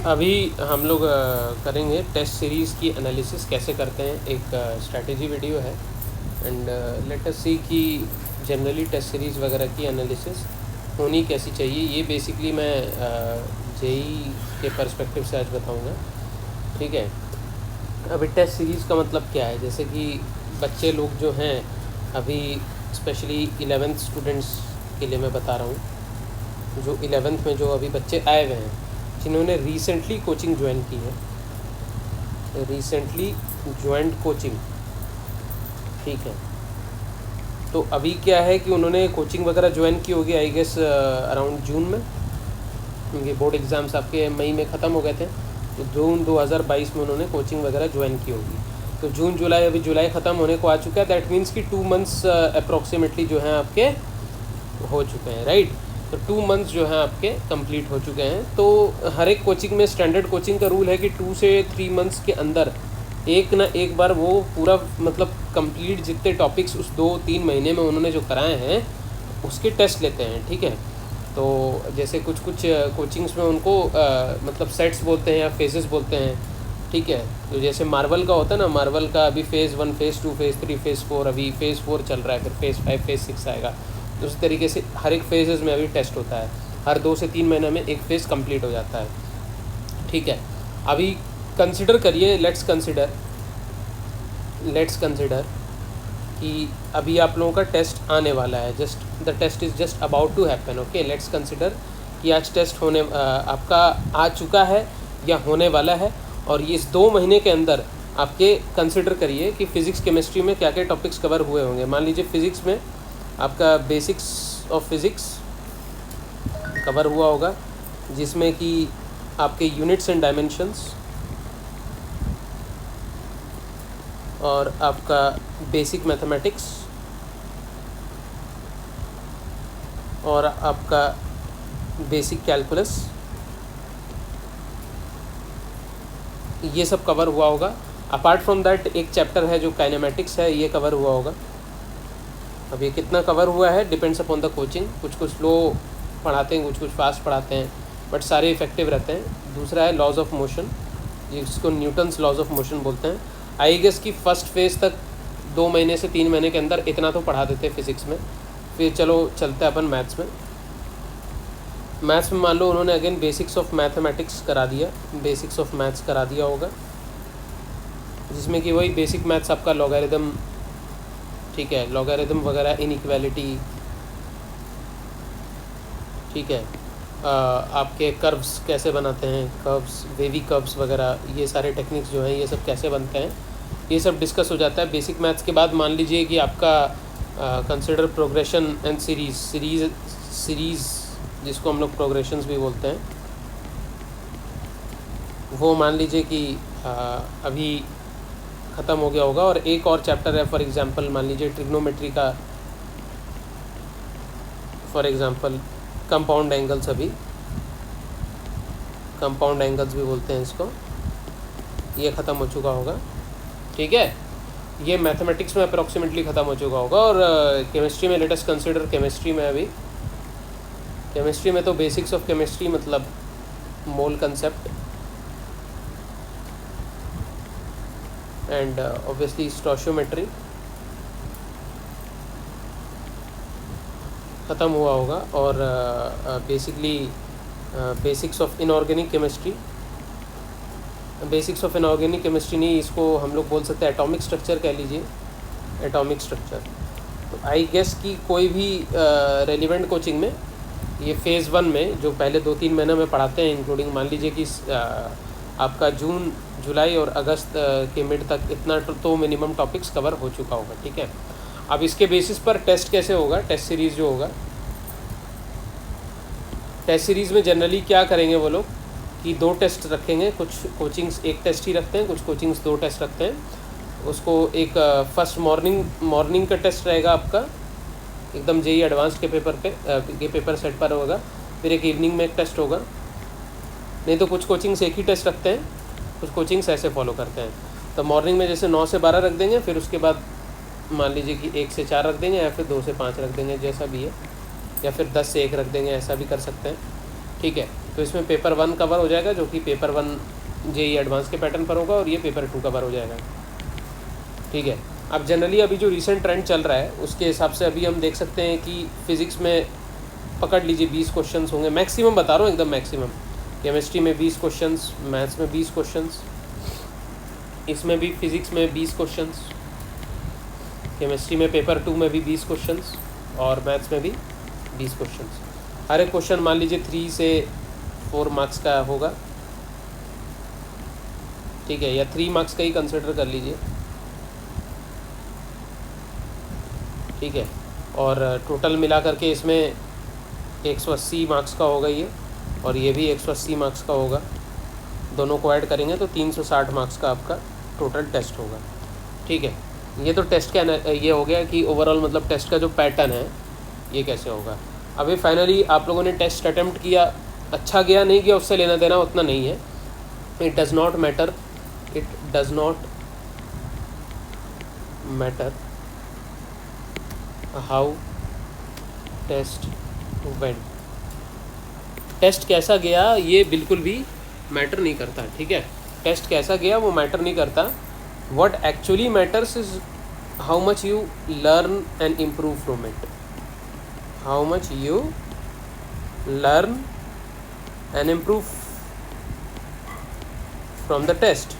अभी हम लोग करेंगे टेस्ट सीरीज़ की एनालिसिस कैसे करते हैं। एक स्ट्रैटेजी वीडियो है एंड लेट अस सी कि जनरली टेस्ट सीरीज़ वगैरह की एनालिसिस होनी कैसी चाहिए। ये बेसिकली मैं जेई के पर्सपेक्टिव से आज बताऊंगा। ठीक है, अभी टेस्ट सीरीज़ का मतलब क्या है, जैसे कि बच्चे लोग जो हैं अभी स्पेशली 11th स्टूडेंट्स के लिए मैं बता रहा हूँ, जो 11th में जो अभी बच्चे आए हुए हैं जिन्होंने रिसेंटली कोचिंग ज्वाइन की है, रिसेंटली ज्वाइंट कोचिंग। ठीक है, तो अभी क्या है कि उन्होंने कोचिंग वगैरह ज्वाइन की होगी आई गेस अराउंड जून में, क्योंकि बोर्ड एग्ज़ाम्स आपके मई में ख़त्म हो गए थे, तो जून 2022 में उन्होंने कोचिंग वगैरह ज्वाइन की होगी। तो जून जुलाई, अभी जुलाई ख़त्म होने को आ चुका है, दैट मीन्स कि 2 मंथ्स अप्रॉक्सीमेटली जो हैं आपके हो चुके हैं, राइट। तो 2 मंथ्स जो हैं आपके कंप्लीट हो चुके हैं। तो हर एक कोचिंग में स्टैंडर्ड कोचिंग का रूल है कि 2 से 3 मंथ्स के अंदर एक ना एक बार वो पूरा मतलब कंप्लीट जितने टॉपिक्स उस 2-3 महीने में उन्होंने जो कराए हैं उसके टेस्ट लेते हैं। ठीक है, तो जैसे कुछ कोचिंग्स में उनको मतलब सेट्स बोलते हैं या फेजेस बोलते हैं। ठीक है, तो जैसे मार्वल का होता है ना, मार्वल का अभी फ़ेज़ 1, फ़ेज़ 2, फ़ेज़ 3, फ़ेज़ 4, अभी फ़ेज़ 4 चल रहा है, फिर फ़ेज़ 5, फ़ेज़ 6 आएगा। तो उस तरीके से हर एक फेजेस में अभी टेस्ट होता है, हर 2 से 3 महीने में एक फ़ेज़ कंप्लीट हो जाता है। ठीक है, अभी कंसिडर करिए, लेट्स कंसिडर कि अभी आप लोगों का टेस्ट आने वाला है, just the test is just about to happen. Okay, let's consider कि आज टेस्ट होने आपका आ चुका है या होने वाला है, और ये इस 2 महीने के अंदर आपके कंसिडर करिए कि फ़िज़िक्स केमिस्ट्री में क्या क्या टॉपिक्स कवर हुए होंगे। मान लीजिए फ़िज़िक्स में आपका बेसिक्स ऑफ फिज़िक्स कवर हुआ होगा, जिसमें कि आपके यूनिट्स एंड डायमेंशंस और आपका बेसिक मैथमेटिक्स और आपका बेसिक कैलकुलस, ये सब कवर हुआ होगा। अपार्ट फ्रॉम दैट एक चैप्टर है जो काइनेमेटिक्स है, ये कवर हुआ होगा। अब ये कितना कवर हुआ है डिपेंड्स अपॉन द कोचिंग, कुछ स्लो पढ़ाते हैं, कुछ फास्ट पढ़ाते हैं, बट सारे इफेक्टिव रहते हैं। दूसरा है लॉज ऑफ मोशन, जिसको न्यूटन्स लॉज ऑफ मोशन बोलते हैं। आई गेस की फर्स्ट फेज़ तक 2 महीने से 3 महीने के अंदर इतना तो पढ़ा देते हैं फिज़िक्स में। फिर चलो चलते हैं अपन मैथ्स में। मैथ्स में मान लो उन्होंने अगेन बेसिक्स ऑफ मैथमेटिक्स करा दिया, बेसिक्स ऑफ मैथ्स करा दिया होगा, जिसमें कि वही बेसिक मैथ्स आपका लॉगरिदम, ठीक है, लॉगरिदम वगैरह, इनइक्वालिटी, ठीक है, आपके कर्व्स कैसे बनाते हैं, कर्व्स, वेवी कर्व्स वगैरह, ये सारे टेक्निक्स जो हैं ये सब कैसे बनते हैं, ये सब डिस्कस हो जाता है बेसिक मैथ्स के बाद। मान लीजिए कि आपका कंसिडर प्रोग्रेशन एंड सीरीज़ जिसको हम लोग प्रोग्रेशंस भी बोलते हैं, वो मान लीजिए कि अभी ख़त्म हो गया होगा। और एक और चैप्टर है, फॉर एग्जांपल मान लीजिए ट्रिग्नोमेट्री का, फॉर एग्जांपल कंपाउंड एंगल्स, अभी कंपाउंड एंगल्स भी बोलते हैं इसको, ये ख़त्म हो चुका होगा। ठीक है, ये मैथमेटिक्स में अप्रॉक्सीमेटली ख़त्म हो चुका होगा। और केमिस्ट्री में लेट अस कंसिडर केमिस्ट्री में, अभी केमिस्ट्री में तो बेसिक्स ऑफ केमिस्ट्री मतलब मोल कंसेप्ट एंड ऑब्वियसली स्टोशियोमेट्री ख़त्म हुआ होगा। और basically basics of inorganic chemistry, basics of inorganic chemistry नहीं, इसको हम लोग बोल सकते हैं एटॉमिक स्ट्रक्चर कह लीजिए, एटॉमिक स्ट्रक्चर। तो आई गेस कि कोई भी रेलिवेंट कोचिंग में ये फ़ेज़ 1 में जो पहले 2-3 महीने में पढ़ाते हैं, इंक्लूडिंग मान लीजिए कि आपका जून, जुलाई और अगस्त के मिड तक इतना तो मिनिमम टॉपिक्स कवर हो चुका होगा। ठीक है, अब इसके बेसिस पर टेस्ट कैसे होगा, टेस्ट सीरीज़ जो होगा, टेस्ट सीरीज़ में जनरली क्या करेंगे वो लोग कि 2 टेस्ट रखेंगे। कुछ कोचिंग्स 1 टेस्ट ही रखते हैं, कुछ कोचिंग्स 2 टेस्ट रखते हैं। उसको एक फर्स्ट मॉर्निंग का टेस्ट रहेगा आपका, एकदम जेई एडवांस के पेपर सेट पर होगा। फिर एक इवनिंग में एक टेस्ट होगा। नहीं तो कुछ कोचिंग्स एक ही टेस्ट रखते हैं, कुछ कोचिंग्स ऐसे फॉलो करते हैं। तो मॉर्निंग में जैसे 9 से 12 रख देंगे, फिर उसके बाद मान लीजिए कि 1 से 4 रख देंगे, या फिर 2 से 5 रख देंगे, जैसा भी है, या फिर 10 से 1 रख देंगे, ऐसा भी कर सकते हैं। ठीक है, तो इसमें पेपर 1 कवर हो जाएगा, जो कि पेपर 1 जेईई एडवांस के पैटर्न पर होगा, और ये पेपर 2 कवर हो जाएगा। ठीक है, अब जनरली अभी जो रिसेंट ट्रेंड चल रहा है उसके हिसाब से अभी हम देख सकते हैं कि फ़िज़िक्स में पकड़ लीजिए 20 क्वेश्चंस होंगे मैक्सिमम, बता रहा हूँ एकदम मैक्सिमम। केमिस्ट्री में 20 क्वेश्चंस, मैथ्स में 20 क्वेश्चंस, इसमें भी फिज़िक्स में 20 क्वेश्चंस, केमिस्ट्री में पेपर 2 में भी 20 क्वेश्चंस, और मैथ्स में भी 20 क्वेश्चंस। हर एक क्वेश्चन मान लीजिए 3 से 4 मार्क्स का होगा। ठीक है, या 3 मार्क्स का ही कंसिडर कर लीजिए। ठीक है, और टोटल मिला करके इसमें 180 मार्क्स का होगा ये, और ये भी 180 मार्क्स का होगा। दोनों को ऐड करेंगे तो 360 मार्क्स का आपका टोटल टेस्ट होगा। ठीक है, ये तो टेस्ट का ये हो गया कि ओवरऑल मतलब टेस्ट का जो पैटर्न है ये कैसे होगा। अभी फाइनली आप लोगों ने टेस्ट अटैम्प्ट किया, अच्छा गया नहीं गया उससे लेना देना उतना नहीं है। It does not matter, it does not matter how test went. Test कैसा गया ये बिल्कुल भी मैटर नहीं करता। ठीक है, टेस्ट कैसा गया वो मैटर नहीं करता। What actually matters is how much you learn and improve from it, how much you learn and improve from the test.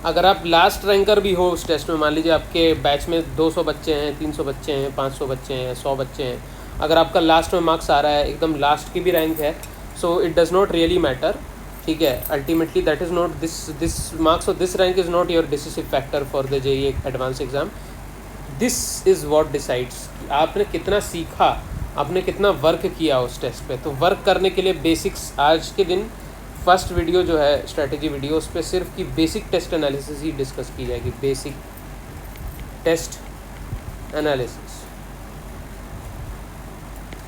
अगर आप लास्ट रैंकर भी हो उस टेस्ट में, मान लीजिए आपके बैच में 200 बच्चे हैं, 300 बच्चे हैं, 500 बच्चे हैं, 100 बच्चे हैं, अगर आपका लास्ट में मार्क्स आ रहा है, एकदम लास्ट की भी रैंक है, so it does not really matter. ठीक है, ultimately that is not this marks और this rank is not your decisive factor for the JEE advance exam. This is what decides आपने कितना सीखा, आपने कितना वर्क किया उस टेस्ट पे। तो वर्क करने के लिए बेसिक्स, आज के दिन फर्स्ट वीडियो जो है स्ट्रैटेजी वीडियो, उस पर सिर्फ की बेसिक टेस्ट एनालिसिस ही डिस्कस की जाएगी, बेसिक टेस्ट एनालिसिस।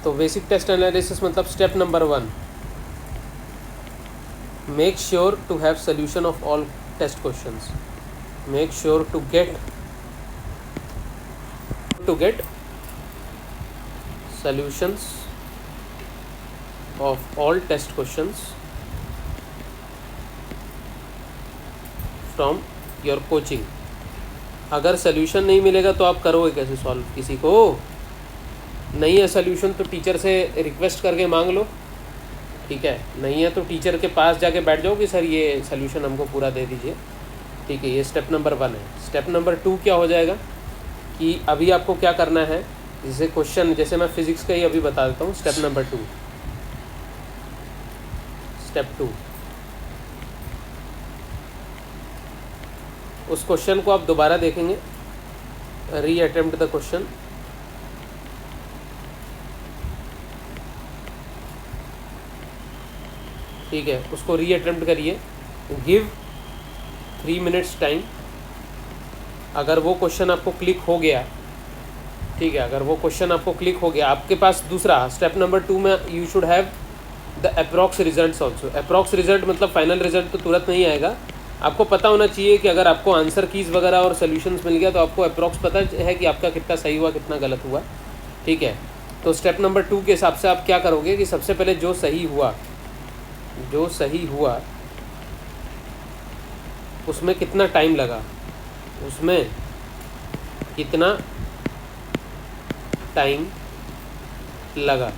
तो बेसिक टेस्ट एनालिसिस मतलब step number 1, make sure to have solution of all test questions, make sure to get solutions of all test questions from your coaching। अगर solution नहीं मिलेगा तो आप करोगे कैसे सॉल्व? किसी को नहीं है सोल्यूशन तो टीचर से रिक्वेस्ट करके मांग लो। ठीक है, नहीं है तो टीचर के पास जाके बैठ जाओ कि सर ये सोल्यूशन हमको पूरा दे दीजिए। ठीक है, ये स्टेप नंबर 1 है। स्टेप नंबर 2 क्या हो जाएगा कि अभी आपको क्या करना है, जैसे क्वेश्चन, जैसे मैं फिज़िक्स का ही अभी बता देता हूँ। स्टेप नंबर 2, स्टेप 2, उस क्वेश्चन को आप दोबारा देखेंगे, री अटेम्प्ट द क्वेश्चन। ठीक है, उसको री अटेम्प्ट करिए, गिव 3 मिनट्स टाइम। अगर वो क्वेश्चन आपको क्लिक हो गया, ठीक है, अगर वो क्वेश्चन आपको क्लिक हो गया, आपके पास दूसरा स्टेप नंबर 2 में you should have the approx results also. Approx result मतलब फाइनल रिजल्ट तो तुरंत नहीं आएगा, आपको पता होना चाहिए कि अगर आपको आंसर कीज़ वगैरह और सोल्यूशंस मिल गया तो आपको अप्रॉक्स पता है कि आपका कितना सही हुआ कितना गलत हुआ। ठीक है, तो स्टेप नंबर 2 के हिसाब से आप क्या करोगे कि सबसे पहले जो सही हुआ उसमें कितना टाइम लगा, उसमें कितना टाइम लगा,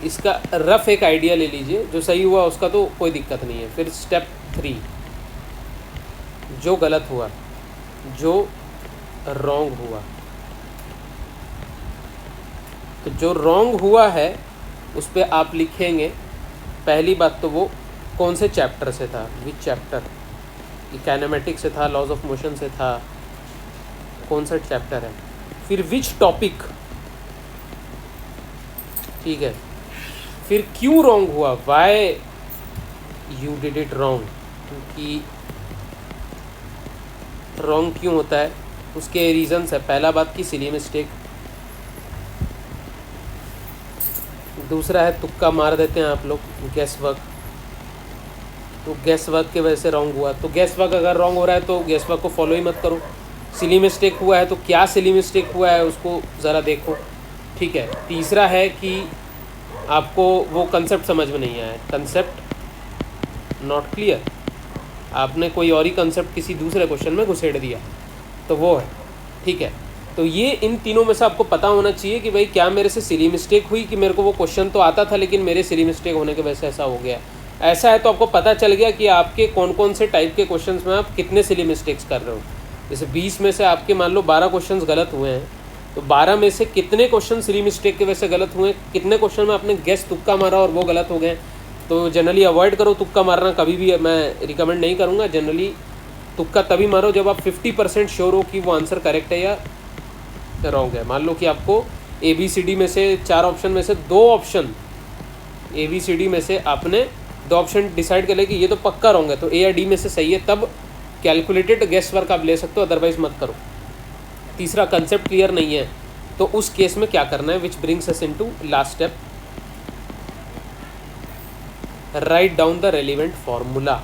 इसका रफ एक आइडिया ले लीजिए। जो सही हुआ उसका तो कोई दिक्कत नहीं है। फिर स्टेप 3, जो गलत हुआ, जो रॉन्ग हुआ, तो जो रॉन्ग हुआ है उस पर आप लिखेंगे पहली बात तो वो कौन से चैप्टर से था, विच चैप्टर, काइनेमेटिक्स से था, लॉज ऑफ मोशन से था, कौन सा चैप्टर है। फिर विच टॉपिक, ठीक है, फिर क्यों रॉन्ग हुआ, why you did it wrong, क्योंकि रॉन्ग क्यों होता है उसके रीजंस है। पहला बात की सिली मिस्टेक, दूसरा है तुक्का मार देते हैं आप लोग, गैस वर्क, तो गैस वर्क के वजह से रॉन्ग हुआ। तो गैस वर्क अगर रॉन्ग हो रहा है तो गैस वर्क को फॉलो ही मत करो। सिली मिस्टेक हुआ है तो क्या सिली मिस्टेक हुआ है उसको ज़रा देखो। ठीक है, तीसरा है कि आपको वो कंसेप्ट समझ में नहीं आया, कंसेप्ट नॉट क्लियर, आपने कोई और ही कंसेप्ट किसी दूसरे क्वेश्चन में घुसेड़ दिया, तो वो है। ठीक है, तो ये इन तीनों में से आपको पता होना चाहिए कि भाई क्या मेरे से सिली मिस्टेक हुई कि मेरे को वो क्वेश्चन तो आता था लेकिन मेरे सिली मिस्टेक होने की वजह से ऐसा हो गया। ऐसा है तो आपको पता चल गया कि आपके कौन कौन से टाइप के क्वेश्चंस में आप कितने सिली मिस्टेक्स कर रहे हो। जैसे 20 में से आपके मान लो 12 क्वेश्चंस गलत हुए हैं, तो 12 में से कितने क्वेश्चन सिली मिस्टेक की वजह से गलत हुए, कितने क्वेश्चन में आपने गेस तुक्का मारा और वो गलत हो गए। तो जनरली अवॉइड करो तुक्का मारना, कभी भी मैं रिकमेंड नहीं करूँगा। जनरली तुक्का तभी मारो जब आप 50% श्योर हो कि वो आंसर करेक्ट है या रॉन्ग है। मान लो कि आपको ABCD में से 4 ऑप्शन में से 2 ऑप्शन, ABCD में से आपने 2 ऑप्शन डिसाइड कर ले कि ये तो पक्का रॉन्ग है, तो A या D में से सही है, तब कैलकुलेटेड गेस वर्क आप ले सकते हो, अदरवाइज मत करो। तीसरा, कंसेप्ट क्लियर नहीं है, तो उस केस में क्या करना है, which brings us into last step, write down the relevant formula.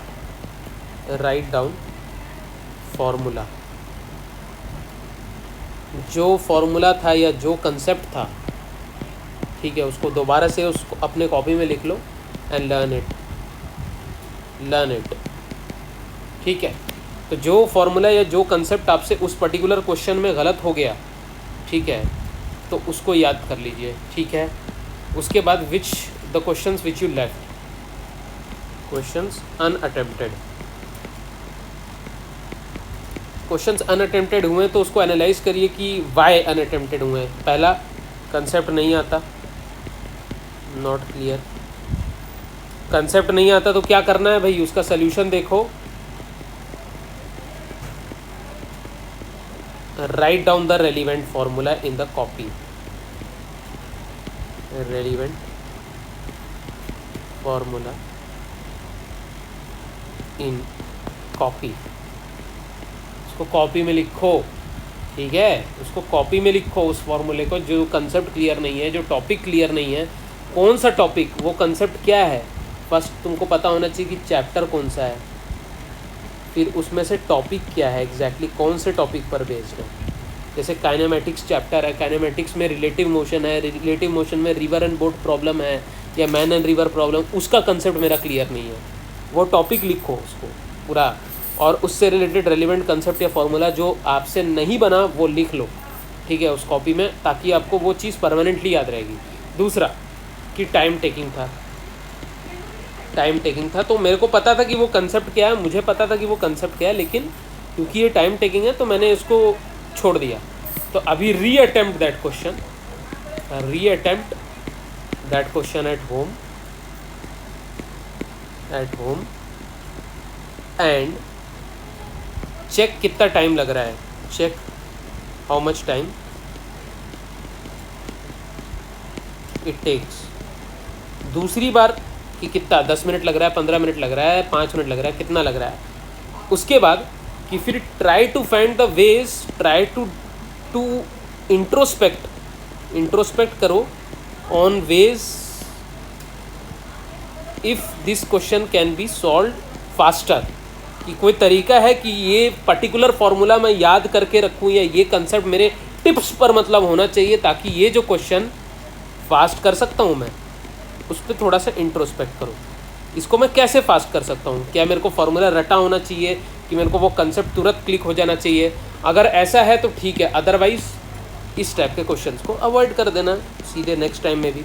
Write down formula, जो फॉर्मूला था या जो कंसेप्ट था, ठीक है, उसको दोबारा से उसको अपने कॉपी में लिख लो एंड लर्न इट। ठीक है, तो जो फॉर्मूला या जो कंसेप्ट आपसे उस पर्टिकुलर क्वेश्चन में गलत हो गया, ठीक है, तो उसको याद कर लीजिए। ठीक है, उसके बाद which the questions which you left, questions unattempted, questions unattempted हुए तो उसको एनालाइज करिए कि वाई अनअटेम्प्टेड हुए। पहला, कंसेप्ट नहीं आता, नॉट क्लियर। कंसेप्ट नहीं आता तो क्या करना है भाई, उसका सल्यूशन देखो, write down the relevant formula in the copy, relevant formula in copy, उसको कॉपी में लिखो। ठीक है, उसको कॉपी में लिखो उस फॉर्मूले को, जो कंसेप्ट क्लियर नहीं है, जो टॉपिक क्लियर नहीं है, कौन सा टॉपिक, वो कंसेप्ट क्या है, फर्स्ट तुमको पता होना चाहिए कि चैप्टर कौन सा है, फिर उसमें से टॉपिक क्या है एग्जैक्टली, कौन से टॉपिक पर बेस्ड है। जैसे काइनेमेटिक्स चैप्टर है, काइनेमेटिक्स में रिलेटिव मोशन है, रिलेटिव मोशन में रिवर एंड बोट प्रॉब्लम है या मैन एंड रिवर प्रॉब्लम, उसका कंसेप्ट मेरा क्लियर नहीं है, वो टॉपिक लिखो उसको पूरा, और उससे रिलेटेड रेलिवेंट कंसेप्ट या फॉर्मूला जो आपसे नहीं बना वो लिख लो। ठीक है, उस कॉपी में, ताकि आपको वो चीज़ परमानेंटली याद रहेगी। दूसरा कि टाइम टेकिंग था, तो मेरे को पता था कि वो कंसेप्ट क्या है, मुझे पता था कि वो कंसेप्ट क्या है, लेकिन क्योंकि ये टाइम टेकिंग है तो मैंने इसको छोड़ दिया। तो अभी re attempt that question at home and check कितना टाइम लग रहा है, check how much time it takes. दूसरी बार कि कितना, 10 मिनट लग रहा है, 15 मिनट लग रहा है, 5 मिनट लग रहा है, कितना लग रहा है। उसके बाद कि फिर try to find the ways, try to introspect करो on ways if this question can be solve faster, कि कोई तरीका है कि ये पर्टिकुलर फार्मूला मैं याद करके रखूँ या ये कंसेप्ट मेरे टिप्स पर मतलब होना चाहिए, ताकि ये जो क्वेश्चन फास्ट कर सकता हूँ मैं, उस पर थोड़ा सा इंट्रोस्पेक्ट करो। इसको मैं कैसे फास्ट कर सकता हूँ, क्या मेरे को फार्मूला रटा होना चाहिए कि मेरे को वो कंसेप्ट तुरंत क्लिक हो जाना चाहिए। अगर ऐसा है तो ठीक है, अदरवाइज़ इस टाइप के क्वेश्चंस को अवॉइड कर देना सीधे नेक्स्ट टाइम में भी।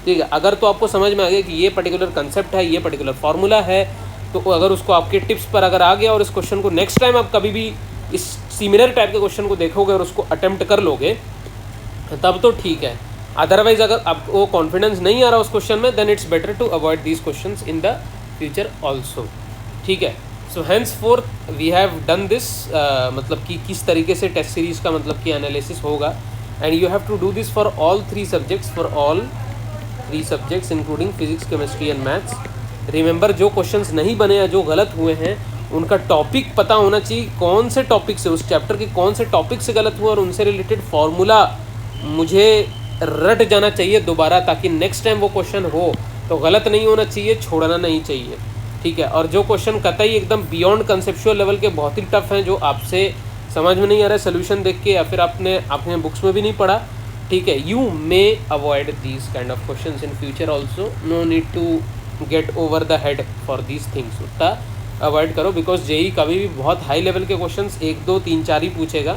ठीक है, अगर तो आपको समझ में आ गया कि ये पर्टिकुलर कंसेप्ट है, ये पर्टिकुलर फार्मूला है, तो अगर उसको आपके टिप्स पर अगर आ गया और इस क्वेश्चन को नेक्स्ट टाइम आप कभी भी इस सिमिलर टाइप के क्वेश्चन को देखोगे और उसको अटेम्प्ट कर लोगे, तब तो ठीक है। अदरवाइज अगर आपको कॉन्फिडेंस नहीं आ रहा उस क्वेश्चन में, then it's better to avoid these questions in the future also. ठीक है, so hence fourth we have done this, मतलब कि किस तरीके से टेस्ट सीरीज का मतलब कि एनालिसिस होगा, and you have to do this for all 3 subjects including physics, chemistry and maths. Remember, जो क्वेश्चंस नहीं बने या जो गलत हुए हैं उनका टॉपिक पता होना चाहिए, कौन से टॉपिक से, उस चैप्टर के कौन से टॉपिक से गलत हुआ और उनसे रिलेटेड फॉर्मूला मुझे रट जाना चाहिए दोबारा, ताकि नेक्स्ट टाइम वो क्वेश्चन हो तो गलत नहीं होना चाहिए, छोड़ना नहीं चाहिए। ठीक है, और जो क्वेश्चन कतई एकदम बियॉन्ड कंसेप्चुअल लेवल के बहुत ही टफ हैं, जो आपसे समझ में नहीं आ रहा है सोल्यूशन देख के, या फिर आपने बुक्स में भी नहीं पढ़ा, ठीक है. You may avoid these kind of questions in future also. No need to get over the head for these things. उतना अवॉइड करो बिकॉज जेई कभी भी बहुत हाई लेवल के क्वेश्चंस 1 2 3 4 ही पूछेगा.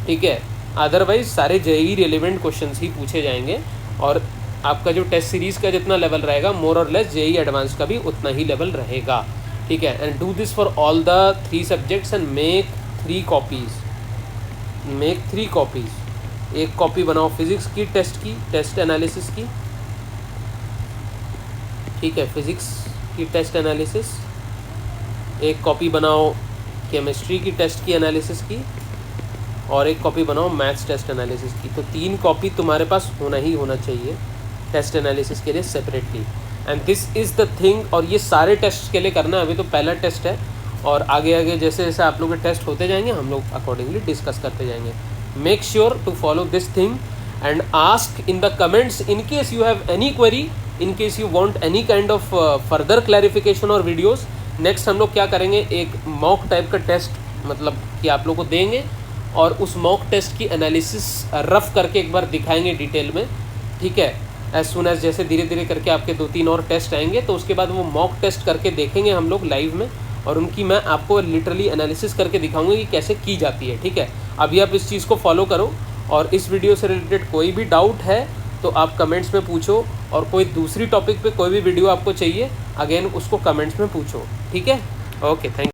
ठीक है. अदरवाइज सारे जेई रिलेवेंट क्वेश्चंस ही पूछे जाएंगे और आपका जो टेस्ट सीरीज़ का जितना लेवल रहेगा मोर और लेस जेई एडवांस का भी उतना ही लेवल रहेगा. ठीक है. And do this for all the 3 subjects and make 3 copies. Make 3 copies. एक कॉपी बनाओ फिज़िक्स की टेस्ट एनालिसिस की. ठीक है. फिज़िक्स की टेस्ट एनालिसिस. एक कॉपी बनाओ केमिस्ट्री की टेस्ट की एनालिसिस की और एक कॉपी बनाओ मैथ्स टेस्ट एनालिसिस की. तो 3 कॉपी तुम्हारे पास होना ही होना चाहिए टेस्ट एनालिसिस के लिए separately. And this is the thing. और ये सारे टेस्ट के लिए करना. अभी तो पहला टेस्ट है और आगे आगे जैसे जैसे आप लोग के टेस्ट होते जाएंगे हम लोग अकॉर्डिंगली डिस्कस करते जाएंगे. Make sure to follow this thing and ask in the comments in case you have any query, in case you want any kind of further clarification और वीडियोस. नेक्स्ट हम लोग क्या करेंगे, एक मॉक टाइप का test मतलब कि आप लोग को देंगे और उस मॉक टेस्ट की एनालिसिस रफ करके एक बार दिखाएंगे डिटेल में. ठीक है. एज सुन एज जैसे धीरे धीरे करके आपके 2-3 और टेस्ट आएंगे तो उसके बाद वो मॉक टेस्ट करके देखेंगे हम लोग लाइव में और उनकी मैं आपको लिटरली एनालिसिस करके दिखाऊंगा कि कैसे की जाती है. ठीक है. अभी आप इस चीज़ को फॉलो करो और इस वीडियो से रिलेटेड कोई भी डाउट है तो आप कमेंट्स में पूछो और कोई दूसरी टॉपिक पे कोई भी वीडियो आपको चाहिए अगेन उसको कमेंट्स में पूछो. ठीक है. ओके. थैंक